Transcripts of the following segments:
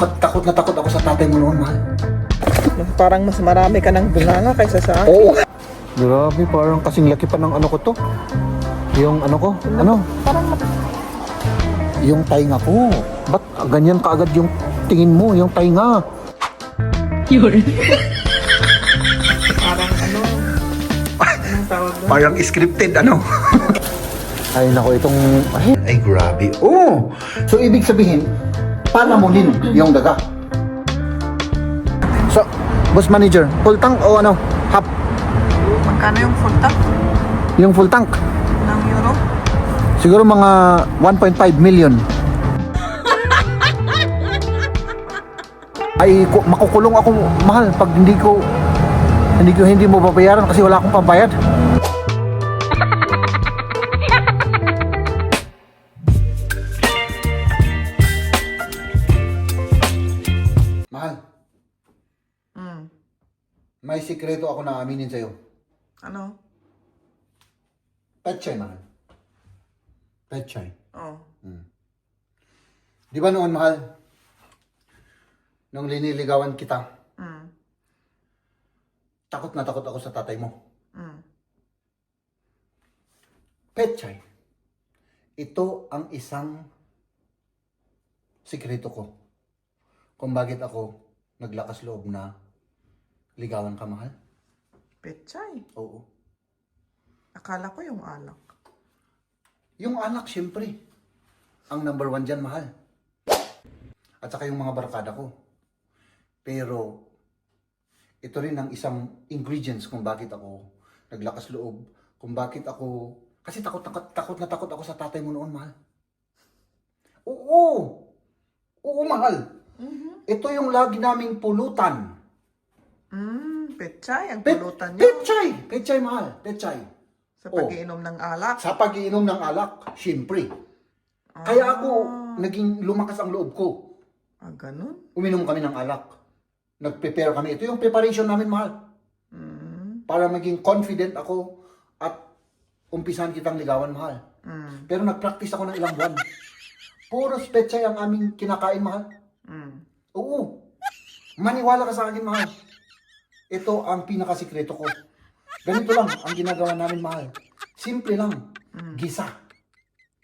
Takot na takot ako sa tatay mo noon, mahal. Parang mas marami ka ng bunganga kaysa sa akin. Oo. Grabe, parang kasing laki pa ng ano ko to. Yung ano ko, ano? Parang Yung tainga ko. Ba't ganyan kaagad yung tingin mo, yung tainga? parang ano. Anong tawag doon? Parang scripted, ano? Ay, nako, itong... Ay, grabe. Oh! So, ibig sabihin, panamunin yung daga. So, boss manager, full tank o ano? Half? Magkano yung full tank Yung full tank? ng euro? Siguro mga 1.5 million. Ay, makukulong ako, mahal, pag hindi mo babayaran kasi wala akong pambayad. Mahal, may sikreto ako na aminin sa'yo. Ano? Petchay, mahal. Petchay. Oh. Di ba noon, mahal? Nung liniligawan kita, takot na takot ako sa tatay mo. Petchay. Ito ang isang sikreto ko. Kung bakit ako naglakas loob na ligawan ka, mahal. Pechay. Oo. Akala ko yung alak. Yung anak, syempre. Ang number one dyan, mahal. At saka yung mga barkada ko. Pero, ito rin ang isang ingredients kung bakit ako naglakas loob. Kung bakit ako... Kasi takot na takot ako sa tatay mo noon, mahal. Oo! Oo, mahal. Ito yung lagi naming pulutan. Pechay. Ang pulutan niyo. Petchay! Petchay, mahal. Petchay. Sa pag-iinom ng alak. Sa pag-iinom ng alak, syempre. Kaya ako, naging lumakas ang loob ko. Ganun? Uminom kami ng alak. Nag-prepare kami. Ito yung preparation namin, mahal. Para maging confident ako at umpisahan kitang ligawan, mahal. Pero nag-practice ako ng ilang buwan. Puro petchay ang aming kinakain, mahal. Oo. Maniwala ka sa akin, mahal. Ito ang pinakasikreto ko. Ganito lang ang ginagawa namin, mahal. Simple lang. Gisa.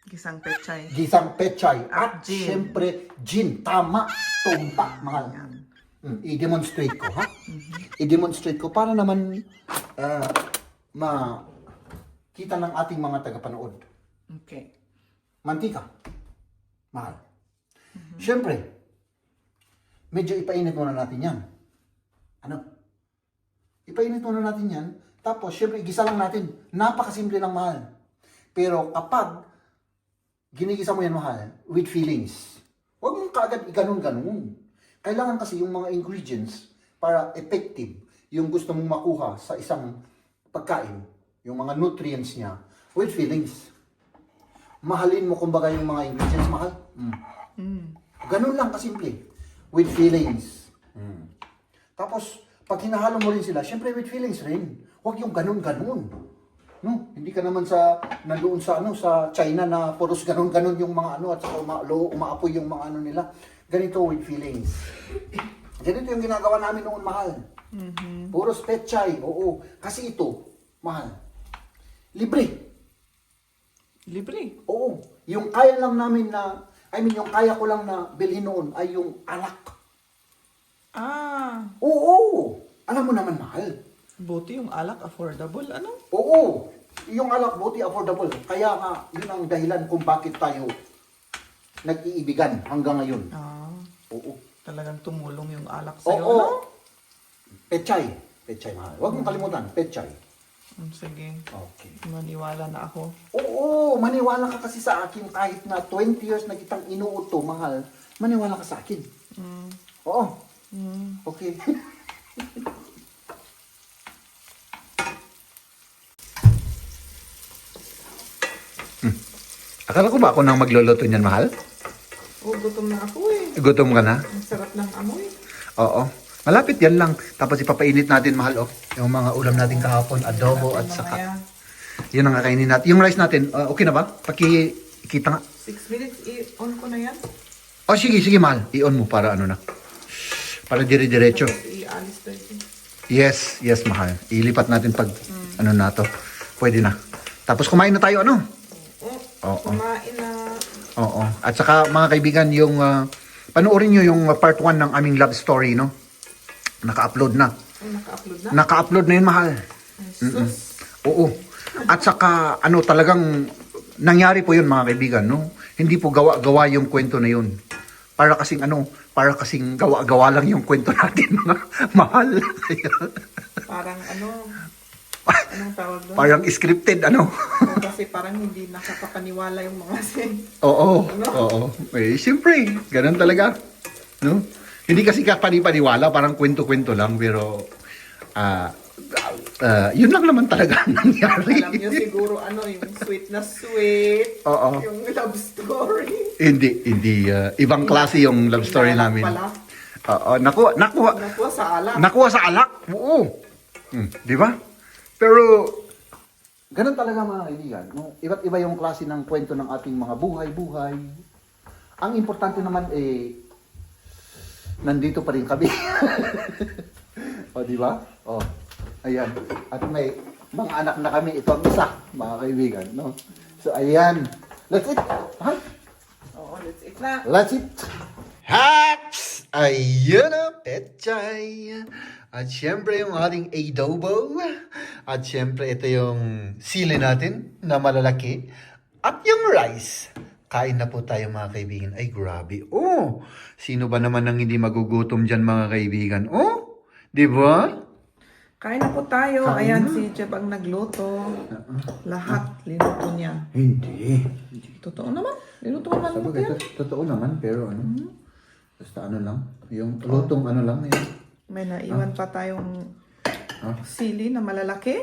Gisang pechay. Gisang petchay. At Gin. siyempre, gin. Tama. Tumpak, mahal. I-demonstrate ko, ha? I-demonstrate ko para naman makita ng ating mga tagapanood. Okay. Mantika. Mahal. Siyempre, medyo ipainit muna natin yan. Ano? Ipainit muna natin yan. Tapos, siyempre, igisa lang natin. Napakasimple lang, mahal. Pero kapag ginigisa mo yan, mahal, with feelings, huwag mong kaagad iganon-ganon. Kailangan kasi yung mga ingredients para effective yung gusto mong makuha sa isang pagkain, yung mga nutrients niya, with feelings. Mahalin mo kumbaga yung mga ingredients, mahal. Ganun lang kasimple. With feelings. Tapos, pag hinahalo mo rin sila, syempre with feelings rin. Huwag yung ganun-ganun. No? Hindi ka naman nandoon sa China na puros ganun-ganun yung mga at saka umaapoy yung mga nila. Ganito with feelings. Ganito yung ginagawa namin noon, mahal. Puros petchay, oo. Kasi ito, mahal. Libre. Libre? Oo. Yung kaya lang namin yung kaya ko lang na bilhin noon ay yung alak. Oo. Alam mo naman, mahal. Buti yung alak affordable, ano? Oo. Yung alak, buti affordable. Kaya nga, yun ang dahilan kung bakit tayo nag-iibigan hanggang ngayon. Oo. Talagang tumulong yung alak sa'yo, Oo. no? Petchay. Petchay, mahal. Huwag mong kalimutan. Petchay. Sige. Okay. Maniwala na ako. Oo. Maniwala ka kasi sa akin kahit na 20 years na kitang inuuto, mahal. Maniwala ka sa akin. Oo. Okay. Akala ko ba ako nang magluluto niyan, mahal? Gutom na ako eh. Gutom ka na? Ang sarap ng amoy. Oo. Malapit yan lang. Tapos ipapainit natin, mahal, yung mga ulam natin kahapon, adobo at saka. Mamaya. Yun ang kakainin natin. Yung rice natin, okay na ba? Pakikita nga. 6 minutes, on ko na yan. Oh, sige, sige, mahal. I-on mo para ano na. Para dire-diretso. Ialis to ito. Yes, yes, mahal. Ilipat natin pag ano na to. Pwede na. Tapos kumain na tayo, ano? Oo. Kumain na. Oo. At saka, mga kaibigan, yung... panoorin nyo yung part 1 ng aming love story, no? Naka-upload na. Ay, naka-upload na. Naka-upload na yun, mahal. Jesus. Oo. At saka, ano, talagang nangyari po yun, mga kaibigan, no? Hindi po gawa-gawa yung kwento na yun. Para kasing, ano, para kasing gawa-gawa lang yung kwento natin, mga mahal. Parang anong tawag doon? Parang scripted, ano? Kasi parang hindi nakakapaniwala yung mga Oo, oo. Eh, siyempre, ganun talaga. No? Hindi kasi kapani-paniwala, parang kwento-kwento lang, pero yun lang naman talaga ang nangyari. Alam niyo siguro yung sweet na sweet. Oo. Yung love story. Hindi. Ibang klase yung love story namin. Pala. Oo, nakuha Nakuha sa alak. Nakuha sa alak? Oo. Di ba? Pero, ganun talaga mga kaibigan. No? Iba't iba yung klase ng kwento ng ating mga buhay-buhay. Ang importante naman nandito pa rin kami. O, di ba? O, ayan. At may mga anak na kami. Ito ang isa, mga kaibigan. No? So, ayan. Let's eat. Ha? Oo, let's eat na. Let's eat. Haps! Ayun na, petchay. At syempre yung ating adobo. At syempre ito yung sili natin na malalaki. At yung rice. Kain na po tayo mga kaibigan. Ay grabe. Oh, sino ba naman ang hindi magugutom dyan mga kaibigan? Oh, di ba? Kain na po tayo. Kain Ayan, na. si Jeb ang nagluto. Lahat linuto niya. Hindi. Totoo naman. Linuto naman mo yan. Totoo naman pero ano. Basta ano lang. Yung lutong ano lang. Yun. May naiwan pa tayong sili na malalaki.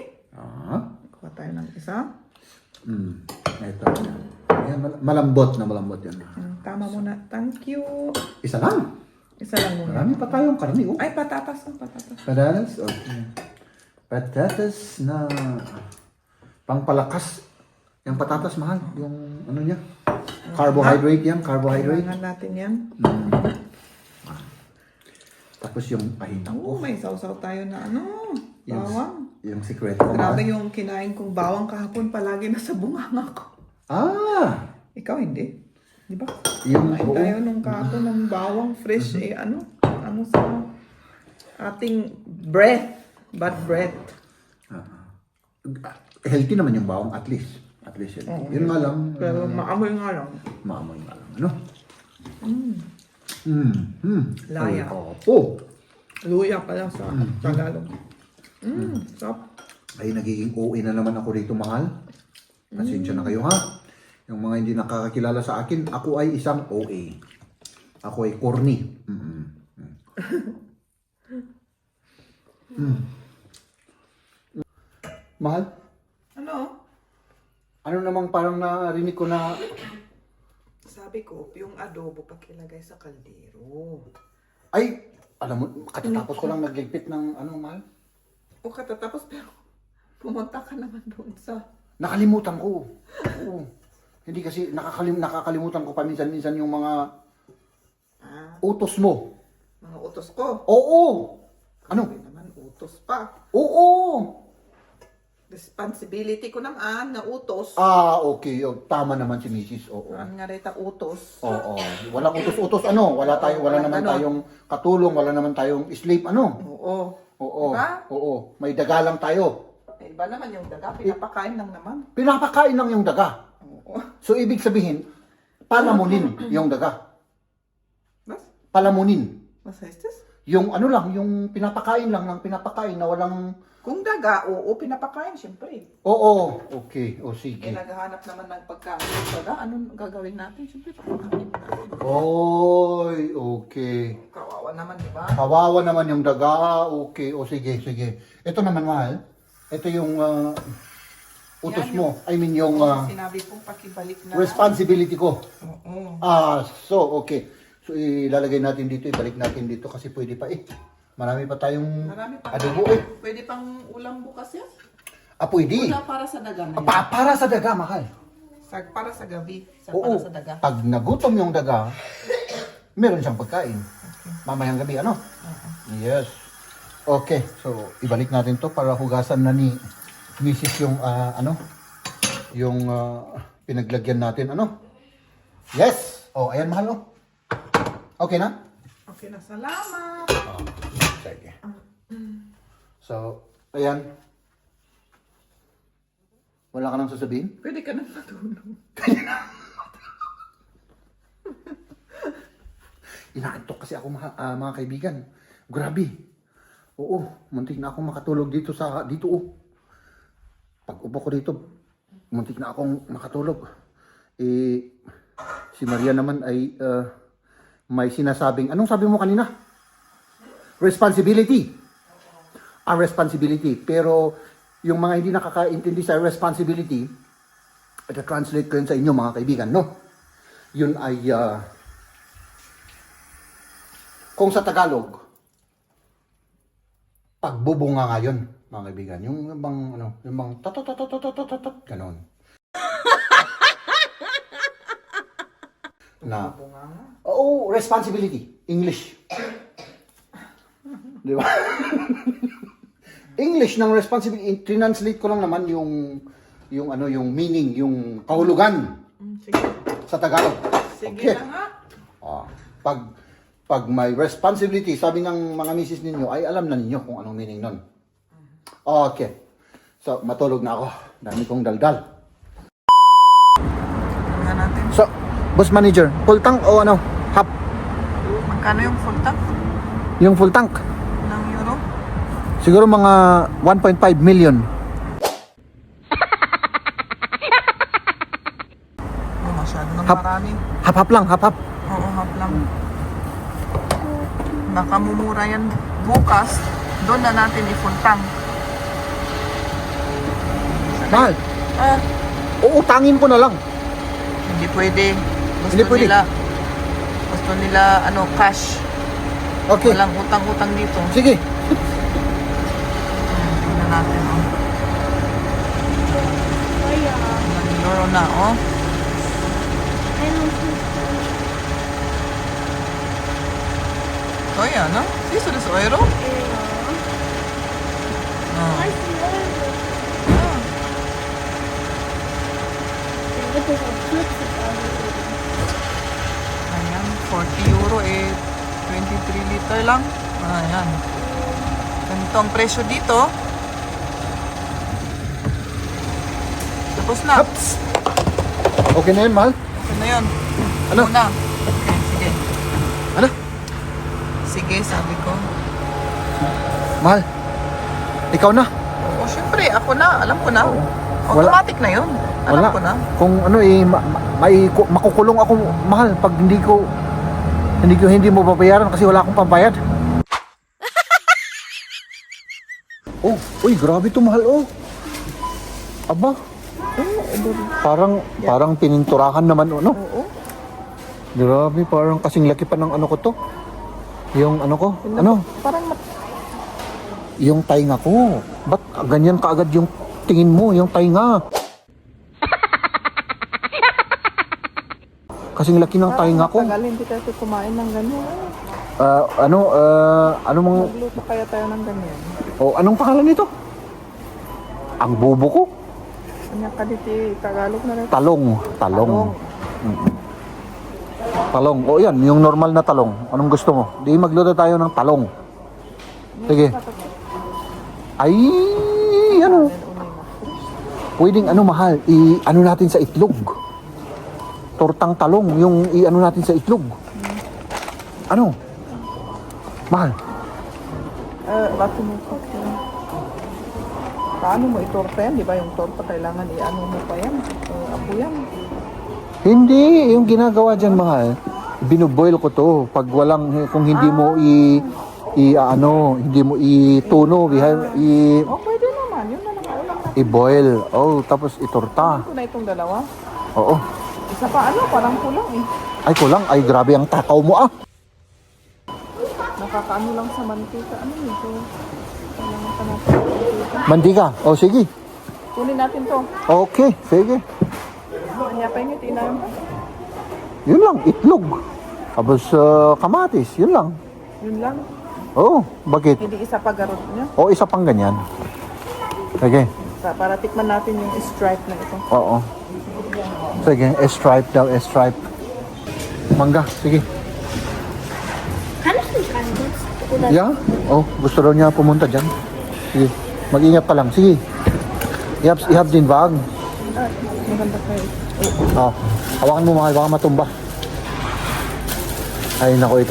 Kuha tayo ng isa. Ito. Ayan, malambot yan. Tama muna. Thank you. Isa lang. Isa lang muna. Marami pa tayong karni. Oh. Ay, patatas. Patatas. Patatas? Okay. Patatas na pangpalakas. Yung patatas mahal. Yung ano niya. Carbohydrate yan. Carbohydrate. Kailangan natin yan. Tapos yung pahinang ko. May sausaw tayo na bawang. Yung sikreto ko. Grabe yung kinain kong bawang kahapon. Palagi nasa bunganga ko. Ikaw hindi. Di ba? Yung Kain tayo nung kahapon ng bawang fresh. Ano sa ating breath. Bad breath. Healthy naman yung bawang at least. At least yun. Yun nga lang. Pero maamoy nga lang. Maamoy nga lang. Ano? Laya. Oh. Luya pala sa Tagalog. Sarap. Ay, nagiging OA na naman ako rito, mahal. Pasensya na kayo, ha? Yung mga hindi nakakakilala sa akin, ako ay isang OA. Ako ay corny. Mahal? Ano namang parang narinig ko na... Sabi ko, yung adobo pakilagay sa kaldero. Ay, alam mo, katatapos ko lang nagligpit ng ano, mahal? O katatapos pero pumunta ka naman doon sa... Nakalimutan ko. Oo. Hindi kasi nakakalimutan ko paminsan-minsan yung mga utos mo. Mga utos ko. Oo. Ano? Sabi naman utos pa. Oo. Responsibility ko naman na utos. Okay. Tama naman si Mrs. Oo. Ang nga rita utos. Oo. Walang utos-utos ano. Wala naman tayong katulong, wala naman tayong sleep ano. Oo. Oo. Diba? Oo. May daga lang tayo. Iba naman yung daga, pinapakain lang naman. Pinapakain lang yung daga. Oo. So ibig sabihin, palamunin yung daga. Mas? Palamunin. Mas this? Yung ano lang, yung pinapakain lang ng pinapakain na walang... Kung daga, oo, pinapakain, syempre. Oo. Okay. O sige. Naghahanap naman ng pagkain ng daga. Anong gagawin natin? Syempre, papakain natin. Oy, okay. Kawawa naman, di ba? Kawawa naman yung daga. Okay. O sige. Ito naman, mahal. Ito yung utos Yan mo. I mean, yung sinabi kong pakibalik na. responsibility ko. Oo. So, okay. So, ilalagay natin dito, ibalik natin dito kasi pwede pa eh. Marami pa tayong Marami pa. adobo eh. Pwede pang ulam bukas yan? Pwede. Wala para sa daga na yan. Para sa daga, mahal. Para sa gabi. Oo. Para sa daga. Pag nagutom yung daga, meron siyang pagkain. Mamayang gabi, ano? Yes. Okay, so ibalik natin to para hugasan na ni Mrs. yung yung pinaglagyan natin, ano? Yes! Oh, ayan mahal, oh. Okay na? Okay na, salamat. Oh, sige. So, ayan. Wala ka nang sasabihin? Pwede ka na matulog. Inaantok kasi ako mga kaibigan. Grabe. Oo, muntik na akong makatulog dito oh. Pag upo ko dito, muntik na akong makatulog. Si Maria naman ay may sinasabing, anong sabi mo kanina? Responsibility. Responsibility. Pero yung mga hindi nakakaintindi sa responsibility, ito translate ko yun sa inyo mga kaibigan, no? Yun ay kung sa Tagalog, pagbubunga nga yun, mga kaibigan. Yung bang, yung bang ganon. Na, oo, responsibility. English. Di ba? English ng responsibility, translate ko lang naman yung meaning, yung kahulugan Sige. sa Tagalog. Sige na nga. Pag may responsibility, sabi ng mga misis ninyo, ay alam na ninyo kung anong meaning nun. Okay. So, matulog na ako. Dami kong daldal. Tingnan natin. So, boss manager, full tank o ano? Half? Magkano yung full tank Yung full tank? ng euro? Siguro mga 1.5 million. Oh, masyado nang Hap. marami. Half lang, half. Oo, half lang. Baka mumura yan bukas. Doon na natin i-full tank. Mahal. Ah, Uutangin ko na lang. hindi pwede. Hindi pwede. Gusto nila, cash. Okay. Walang utang-utang dito. Sige. Tingnan natin, oh. Euro na, oh. Oh, yan, no? Siso na sa euro? Oh. Ayan, 40 euro, 23 liter lang. Ayan. Ganito ang presyo dito. Tapos na. Haps. Okay na yun, mahal? Okay na yun. Ano? Una. Okay, sige. Ano? Sige, sabi ko. Mahal. Ikaw na. O, syempre, ako na. Alam ko na. Wala. Automatic na yun. Alam ko na. Kung makukulong ako, mahal, pag hindi mo babayaran kasi wala akong pambayad. Oh, uy, grabe to, mahal, oh. Aba. Parang pininturahan naman, no? Oo. Grabe, parang kasing laki pa ng ano ko to. Yung ano ko, Parang yung tainga ko. Ba't ganyan kaagad yung tingin mo, yung tainga? Kasing laki ng tainga ko. Tagal hindi tayo kumain ng ganyan. Ano mga... Magluto kaya tayo ng ganyan. anong pangalan nito? Ang bubo ko? Kanya ka dito, Tagalog na rin. Talong. Talong. Yan, yung normal na talong. Anong gusto mo? Di magluto tayo ng talong. Sige. Ay, pwedeng mahal, i-ano natin sa itlog. Tortang talong, yung i-ano natin sa itlog. Ano? Mahal. Bakit mo pa? Paano mo itorta yan? Di ba yung torta kailangan i-ano mo pa yan? Apo yan. Hindi, yung ginagawa dyan, mahal, binuboil ko to. Pag kung hindi mo hindi mo ituno, Pwede naman. Yun na lang ulam na. i-boil. Tapos itorta. Ito na itong dalawa. Oo. Isa pa parang kulang eh. Ay, kulang. Ay, grabe ang takaw mo, Nakakaano lang sa mantika. Ano nito? Kailangan pa natin ng mantika. Mantika. Sige. Kunin natin to. Okay, sige. Kanya pa yung itinayon pa. Yun lang, itlog. Tapos kamatis, yun lang. Yun lang. Oo, bakit? Hindi isa pa garot niya. O isa pang ganyan. Sige, Para tikman natin yung stripe na ito. oo. Sige, S-stripe daw, S-stripe. Mangga, sige. Kann ich nicht rein sonst? Oder Yeah? Oh, gusto daw niya pumunta dyan. Sige, mag-ingat ka lang. Sige. Ihab din bag. Maganda kayo. Oh, hawakan mo mahal, baka matumba. Ay, nako,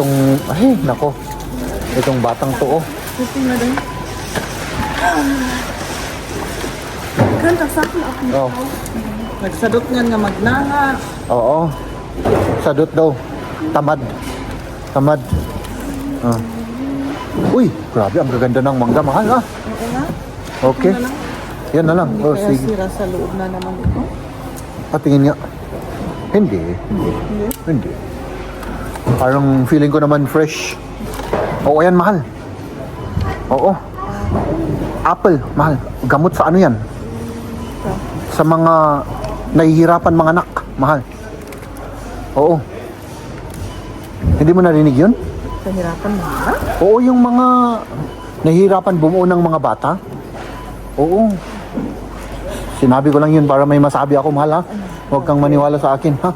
itong batang to, oh. Puti na din. könnt das Sachen auch nicht Oh, Nagsadot nga nga magnanga. oo. Sadot daw. Tamad. Ah. Uy, grabe, ang gaganda ng mangga, mahal, ah. Oo nga. Okay. Yan na lang. Hindi Oh, kaya sige. sira sa loob na naman ito. Patingin nga. Hindi. Parang feeling ko naman fresh. Oo, yan, mahal. Oo. Apple, mahal. Gamot sa ano yan? Sa mga nahihirapan mga anak, mahal. Oo. Hindi mo narinig yun? Kahirapan mo ba? Oo, yung mga nahihirapan bumuo ng mga bata. Oo. Sinabi ko lang yun para may masabi ako, mahal, ha? Huwag kang maniwala sa akin, ha?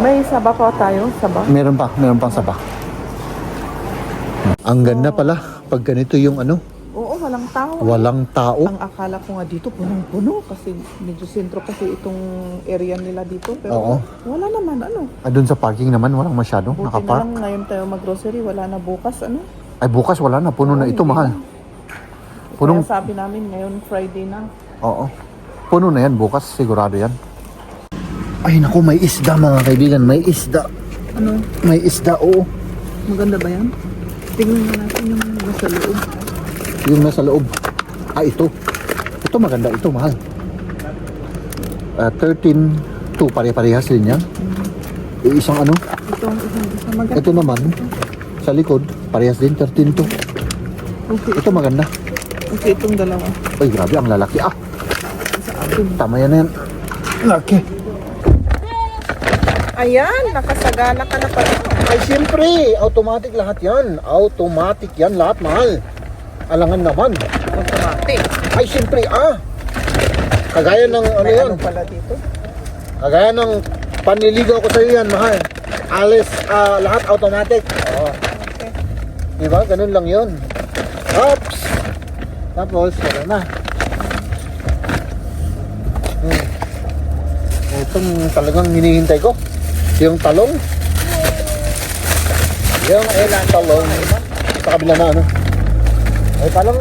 May saba pa tayo? Saba? Meron pang saba. Ang ganda pala pag ganito yung ano, Oo, walang tao. walang tao. Ang akala ko nga dito punong-puno kasi medyo sentro kasi itong area nila dito. Pero Oo. wala naman, ano. Doon sa parking naman, walang masyado. Buti na Nakapark. lang ngayon tayo mag-grocery, wala na bukas, ano. Ay, bukas wala na. Puno na ito, hindi mahal. na. Punong, Kaya sabi namin ngayon Friday na. oo. Puno na yan, bukas. Sigurado yan. Ay, naku, may isda, mga kaibigan. May isda. Ano? May isda, oo. Maganda ba yan? Tingnan na natin yung nasa loob. Yung nasa loob. Ah, ito. Ito maganda. Ito, mahal. 13.2. Pare-parehas din yan. Yung isang ano. Ito ang isang isa maganda. Ito naman, sa likod, parehas din, 13.2. Okay, Ito maganda. okay itong dalawa. Ay, grabe, ang lalaki. Ah, Sa akin. tama yan na yan. Laki. Ayan, nakasagana ka na pala. Ay, siyempre, automatic lahat yan. Automatic yan lahat, mahal. Alangan naman. Automatic. Ay, siyempre, kagaya ng ano May yan. ano pala dito? Kagaya ng panliligaw ko sa iyo yan, mahal. Alis, lahat automatic. Oo. Okay. Diba? Ganun lang yun. Oops! Tapos, wala na. Itong talagang hinihintay ko. Yung talong. Yung talong. Sa kabila na ano. Ay, parang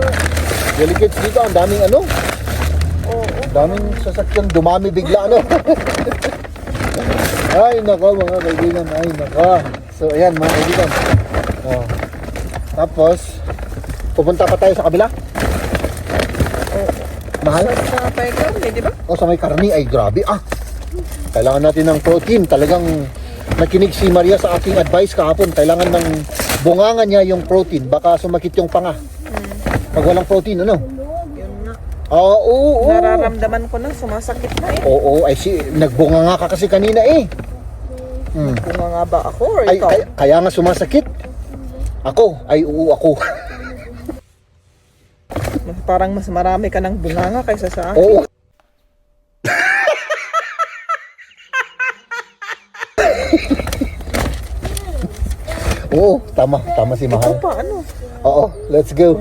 delicates dito. Ang daming ano. Oo. Daming sasakyan. Dumami bigla ano. Ay, nako mga kaibigan. Ay, nako. So, ayan mga kaibigan. Oh. Tapos, pupunta pa tayo sa kabila. Mahal? Sa playground, di ba? O sa may karni, ay grabe. Kailangan natin ng protein. Talagang nakinig si Maria sa aking advice kahapon. Kailangan ng bungangan niya yung protein. Baka sumakit yung panga. Pag walang protein, ano? Yun nga. Oo. Nararamdaman ko na, sumasakit na eh. Oo, ay nagbunganga ka kasi kanina eh. Kung nga ba ako or Ay, ikaw? kaya nga sumasakit. Ako, ay oo ako. Parang mas marami ka ng bunganga kaysa sa akin. Oo. Oo, tama si Ito Mahal. pa, ano? Oo, let's go.